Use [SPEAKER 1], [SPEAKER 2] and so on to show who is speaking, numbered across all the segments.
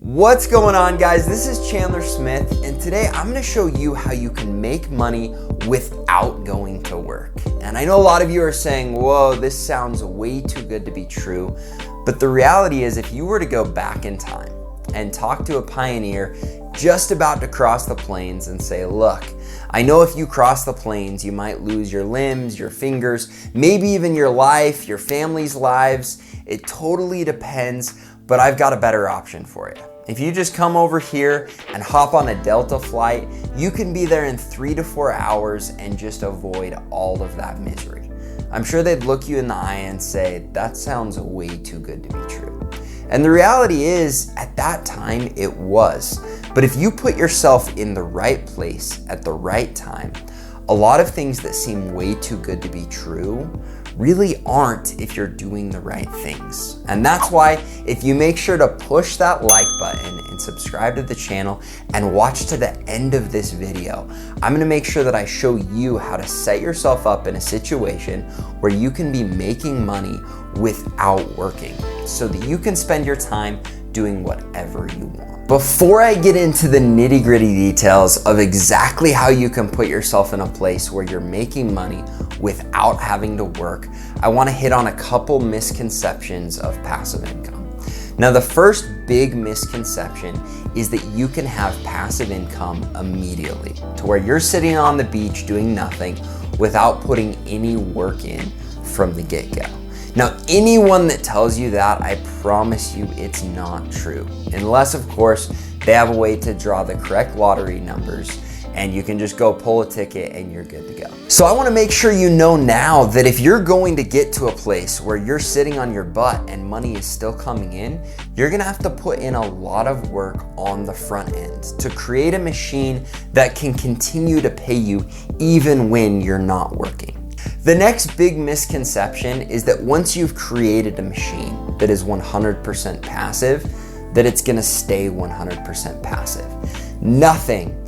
[SPEAKER 1] What's going on, guys? This is Chandler Smith, and today I'm going to show you how you can make money without going to work. And I know a lot of you are saying, whoa, this sounds way too good to be true. But the reality is, if you were to go back in time and talk to a pioneer just about to cross the plains and say, look, I know if you cross the plains, you might lose your limbs, your fingers, maybe even your life, your family's lives. It totally depends, but I've got a better option for you. If you just come over here and hop on a Delta flight, you can be there in 3 to 4 hours and just avoid all of that misery. I'm sure they'd look you in the eye and say, that sounds way too good to be true. And the reality is, at that time, it was. But if you put yourself in the right place at the right time, a lot of things that seem way too good to be true really aren't if you're doing the right things. And that's why if you make sure to push that like button and subscribe to the channel and watch to the end of this video, I'm gonna make sure that I show you how to set yourself up in a situation where you can be making money without working so that you can spend your time doing whatever you want. Before I get into the nitty-gritty details of exactly how you can put yourself in a place where you're making money without having to work, I want to hit on a couple misconceptions of passive income. Now, the first big misconception is that you can have passive income immediately, to where you're sitting on the beach doing nothing without putting any work in from the get-go. Now, anyone that tells you that, I promise you it's not true. Unless, of course, they have a way to draw the correct lottery numbers and you can just go pull a ticket and you're good to go. So I wanna make sure you know now that if you're going to get to a place where you're sitting on your butt and money is still coming in, you're gonna have to put in a lot of work on the front end to create a machine that can continue to pay you even when you're not working. The next big misconception is that once you've created a machine that is 100% passive, that it's gonna stay 100% passive. Nothing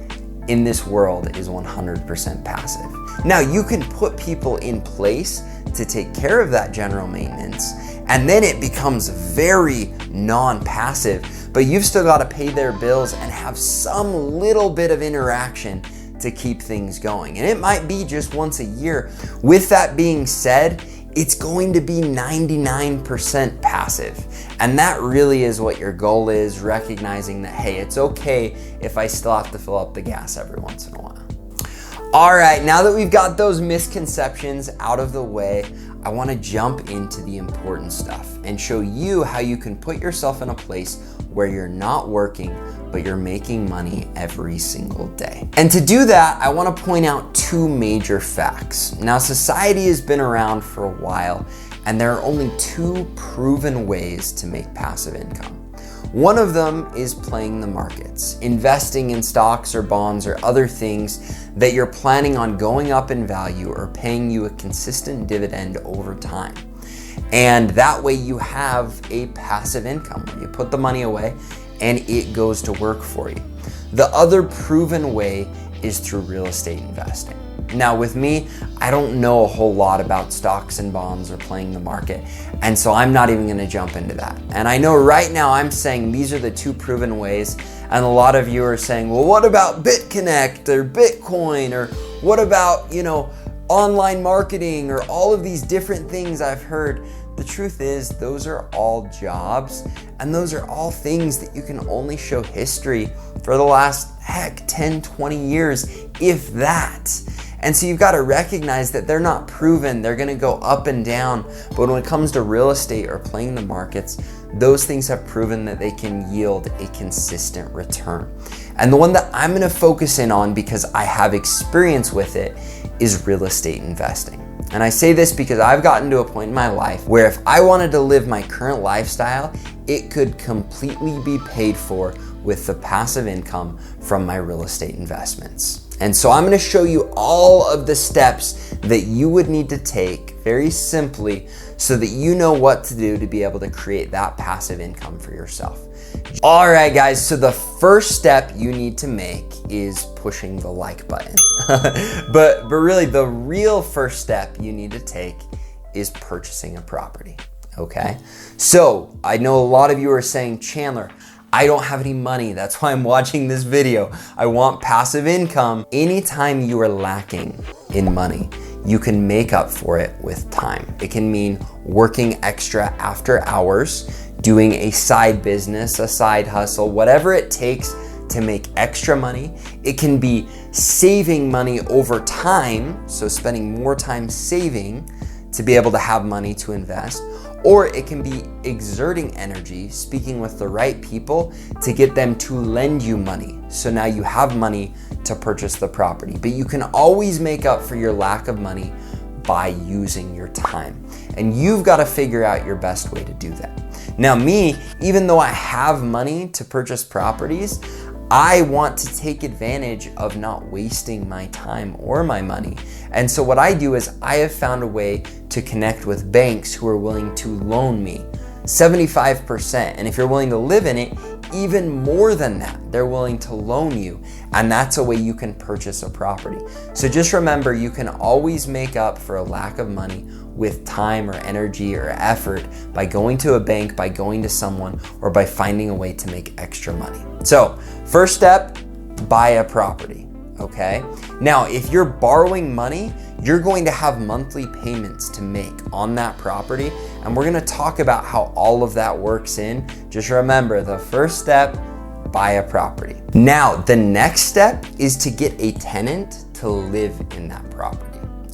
[SPEAKER 1] in this world is 100% passive. Now, you can put people in place to take care of that general maintenance, and then it becomes very non-passive, but you've still gotta pay their bills and have some little bit of interaction to keep things going. And it might be just once a year. With that being said, it's going to be 99% passive. And that really is what your goal is, recognizing that, hey, it's okay if I still have to fill up the gas every once in a while. All right, now that we've got those misconceptions out of the way, I wanna jump into the important stuff and show you how you can put yourself in a place where you're not working, but you're making money every single day. And to do that, I wanna point out two major facts. Now, society has been around for a while, and there are only two proven ways to make passive income. One of them is playing the markets, investing in stocks or bonds or other things that you're planning on going up in value or paying you a consistent dividend over time. And that way you have a passive income where you put the money away and it goes to work for you. The other proven way is through real estate investing. Now, with me, I don't know a whole lot about stocks and bonds or playing the market, and so I'm not even gonna jump into that. And I know right now I'm saying these are the two proven ways, and a lot of you are saying, well, what about BitConnect or Bitcoin, or what about, online marketing, or all of these different things I've heard? The truth is, those are all jobs, and those are all things that you can only show history for the last, 10, 20 years, if that. And so you've got to recognize that they're not proven, they're gonna go up and down, but when it comes to real estate or playing the markets, those things have proven that they can yield a consistent return. And the one that I'm gonna focus in on, because I have experience with it, is real estate investing. And I say this because I've gotten to a point in my life where if I wanted to live my current lifestyle, it could completely be paid for with the passive income from my real estate investments. And so I'm gonna show you all of the steps that you would need to take very simply so that you know what to do to be able to create that passive income for yourself. All right, guys, so the first step you need to make is pushing the like button. but really the real first step you need to take is purchasing a property, okay? So I know a lot of you are saying, Chandler, I don't have any money. That's why I'm watching this video. I want passive income. Anytime you are lacking in money, you can make up for it with time. It can mean working extra after hours, doing a side business, a side hustle, whatever it takes to make extra money. It can be saving money over time, so spending more time saving to be able to have money to invest. Or it can be exerting energy, speaking with the right people to get them to lend you money. So now you have money to purchase the property. But you can always make up for your lack of money by using your time. And you've got to figure out your best way to do that. Now me, even though I have money to purchase properties, I want to take advantage of not wasting my time or my money. And so what I do is I have found a way to connect with banks who are willing to loan me 75%. And if you're willing to live in it, even more than that, they're willing to loan you. And that's a way you can purchase a property. So just remember, you can always make up for a lack of money with time or energy or effort by going to a bank, by going to someone, or by finding a way to make extra money. So first step, buy a property, okay? Now, if you're borrowing money, you're going to have monthly payments to make on that property. And we're gonna talk about how all of that works in. Just remember, the first step, buy a property. Now, the next step is to get a tenant to live in that property.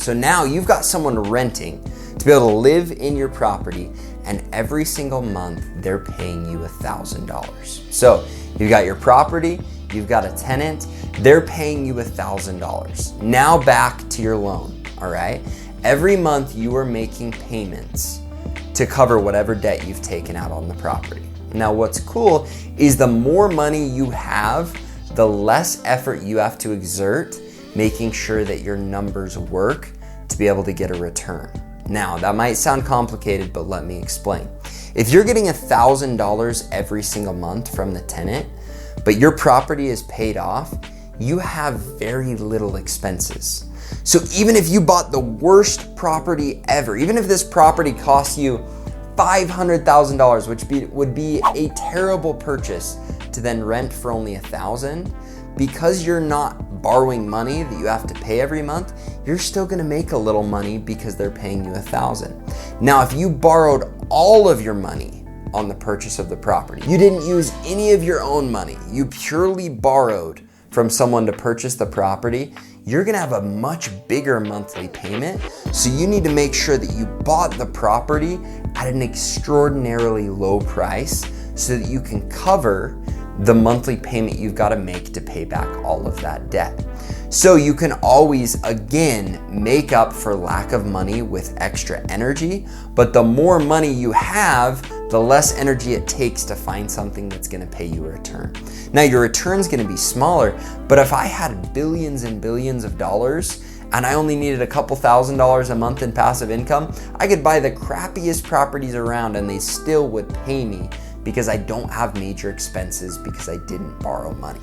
[SPEAKER 1] So now you've got someone renting to be able to live in your property, and every single month they're paying you $1,000. So you've got your property, you've got a tenant, they're paying you $1,000. Now back to your loan, all right? Every month you are making payments to cover whatever debt you've taken out on the property. Now what's cool is the more money you have, the less effort you have to exert making sure that your numbers work to be able to get a return. Now, that might sound complicated, but let me explain. If you're getting $1,000 every single month from the tenant, but your property is paid off, you have very little expenses. So even if you bought the worst property ever, even if this property costs you $500,000, which would be a terrible purchase to then rent for only $1,000, because you're not borrowing money that you have to pay every month, you're still gonna make a little money because they're paying you $1,000. Now, if you borrowed all of your money on the purchase of the property, you didn't use any of your own money, you purely borrowed from someone to purchase the property, you're gonna have a much bigger monthly payment. So you need to make sure that you bought the property at an extraordinarily low price so that you can cover the monthly payment you've got to make to pay back all of that debt. So you can always, again, make up for lack of money with extra energy, but the more money you have, the less energy it takes to find something that's gonna pay you a return. Now, your return's gonna be smaller, but if I had billions and billions of dollars and I only needed a couple $1,000s a month in passive income, I could buy the crappiest properties around and they still would pay me because I don't have major expenses because I didn't borrow money.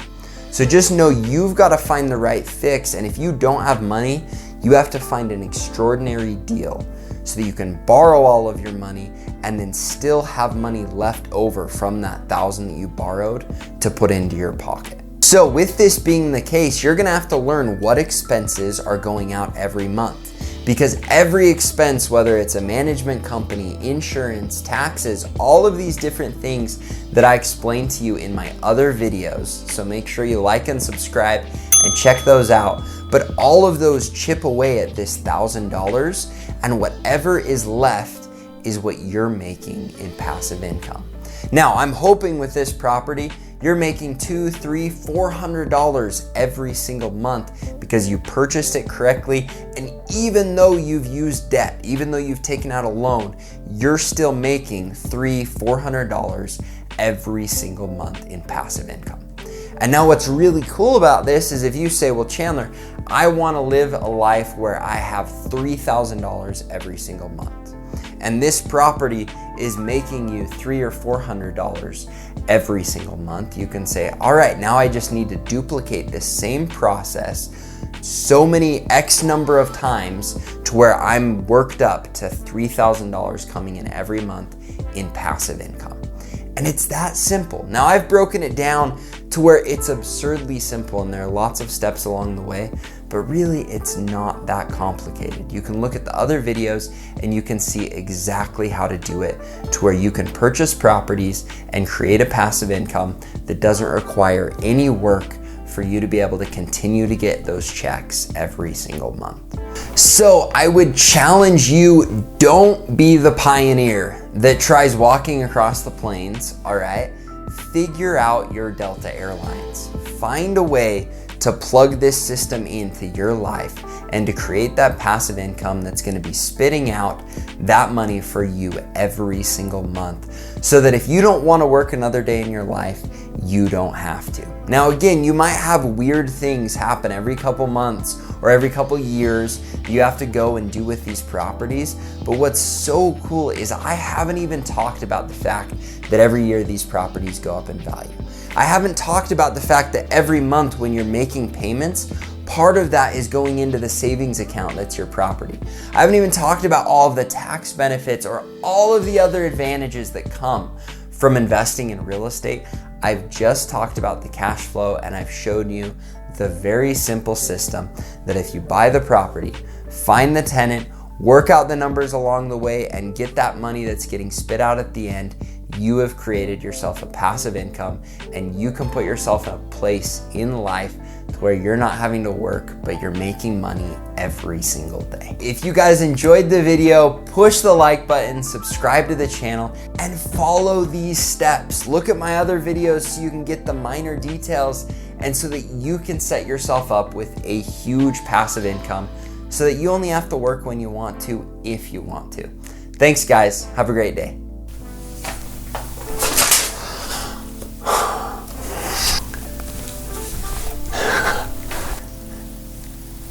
[SPEAKER 1] So just know you've got to find the right fix, and if you don't have money, you have to find an extraordinary deal so that you can borrow all of your money and then still have money left over from that $1,000 that you borrowed to put into your pocket. So with this being the case, you're gonna have to learn what expenses are going out every month. Because every expense, whether it's a management company, insurance, taxes, all of these different things that I explained to you in my other videos, so make sure you like and subscribe and check those out. But all of those chip away at this $1,000, and whatever is left is what you're making in passive income. Now, I'm hoping with this property, you're making $200, $300, $400 every single month because you purchased it correctly. And even though you've used debt, even though you've taken out a loan, you're still making $300, $400 every single month in passive income. And now what's really cool about this is if you say, well, Chandler, I want to live a life where I have $3,000 every single month. And this property is making you $300 or $400 every single month. You can say, all right, now I just need to duplicate this same process so many X number of times to where I'm worked up to $3,000 coming in every month in passive income. And it's that simple. Now I've broken it down to where it's absurdly simple and there are lots of steps along the way, but really it's not that complicated. You can look at the other videos and you can see exactly how to do it to where you can purchase properties and create a passive income that doesn't require any work for you to be able to continue to get those checks every single month. So I would challenge you, don't be the pioneer that tries walking across the plains, all right? Figure out your Delta Airlines. Find a way to plug this system into your life and to create that passive income that's gonna be spitting out that money for you every single month, so that if you don't wanna work another day in your life, you don't have to. Now again, you might have weird things happen every couple months or every couple years you have to go and do with these properties, but what's so cool is I haven't even talked about the fact that every year these properties go up in value. I haven't talked about the fact that every month when you're making payments, part of that is going into the savings account that's your property. I haven't even talked about all of the tax benefits or all of the other advantages that come from investing in real estate. I've just talked about the cash flow and I've showed you the very simple system that if you buy the property, find the tenant, work out the numbers along the way and get that money that's getting spit out at the end, you have created yourself a passive income and you can put yourself in a place in life where you're not having to work, but you're making money every single day. If you guys enjoyed the video, push the like button, subscribe to the channel, and follow these steps. Look at my other videos so you can get the minor details and so that you can set yourself up with a huge passive income so that you only have to work when you want to, if you want to. Thanks guys, have a great day.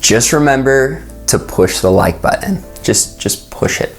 [SPEAKER 1] Just remember to push the like button. Just push it.